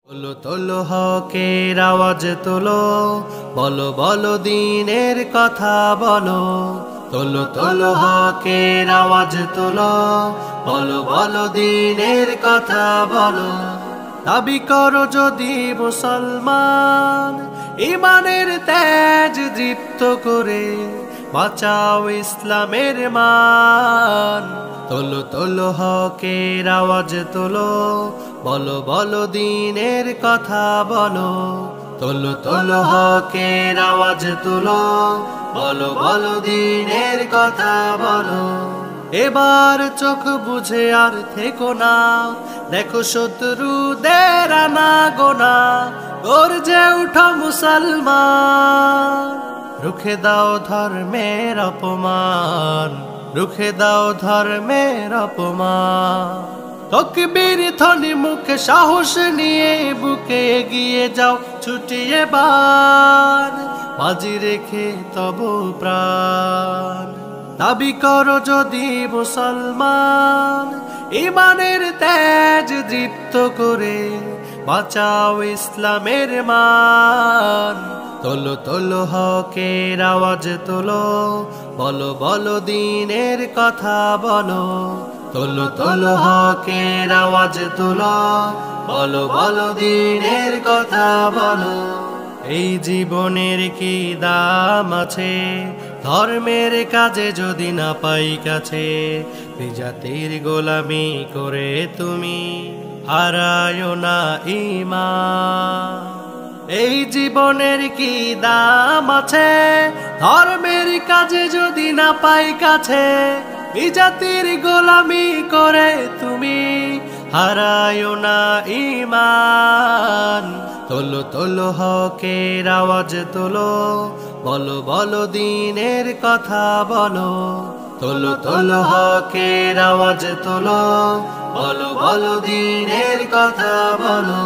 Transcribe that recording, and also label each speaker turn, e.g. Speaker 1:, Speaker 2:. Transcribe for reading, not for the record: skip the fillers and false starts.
Speaker 1: তোলো তোলো হকের আওয়াজ তোলো, বলো বলো দিনের কথা বলো। তোলো তোলো হকের আওয়াজ তোলো, বলো বলো দিনের কথা বলো। দাবি করো যদি মুসলমান, ইমানের তেজ দীপ্ত করে বাঁচাও ইসলামের মান। তোলো তোলো হকের আওয়াজ তোলো, বলো বলো দিনের কথা বলো। তোলো তোলো হকের আওয়াজ তোলো, বলো বলো দিনের কথা বলো। এবার চোখ বুঝে আর থেকো না, দেখো শত্রুদের আনা গোনা। গর্জে উঠো মুসলমান, রুখে দাও ধর্মের অপমান, রুখে দাও ধর্মের অপমান। তকবীর ধ্বনি মুখে সাহস নিয়ে বুকে এগিয়ে যাও ছুটিয়ে বান, বাজি রেখে তব প্রাণ। দাবি করো যদি মুসলমান, ইমানের তেজ দীপ্ত করে বাঁচাও ইসলামের মান। তোলো তোলো হকের আওয়াজ তোলো, বলো বলো দিনের কথা বলো। তোলো তোলো হকের আওয়াজ তোলো, বলো বলো দিনের কথা বলো। এই জীবনের কি দাম আছে, ধর্মের কাজে যদি না পাই কাছে। বিজাতির গোলামি করে তুমি হারায়ো না ঈমান। এই জীবনের কি দাম আছে, ধর্মের কাজে যদি না পাই কাছে। বিজাতির গোলামি করে তুমি হারায়ো না ঈমান। তোলো তোলো হকের আওয়াজ তোলো, বলো বলো দিনের কথা বলো। তোলো তোলো হকের আওয়াজ তোলো, বলো বলো দিনের কথা বলো।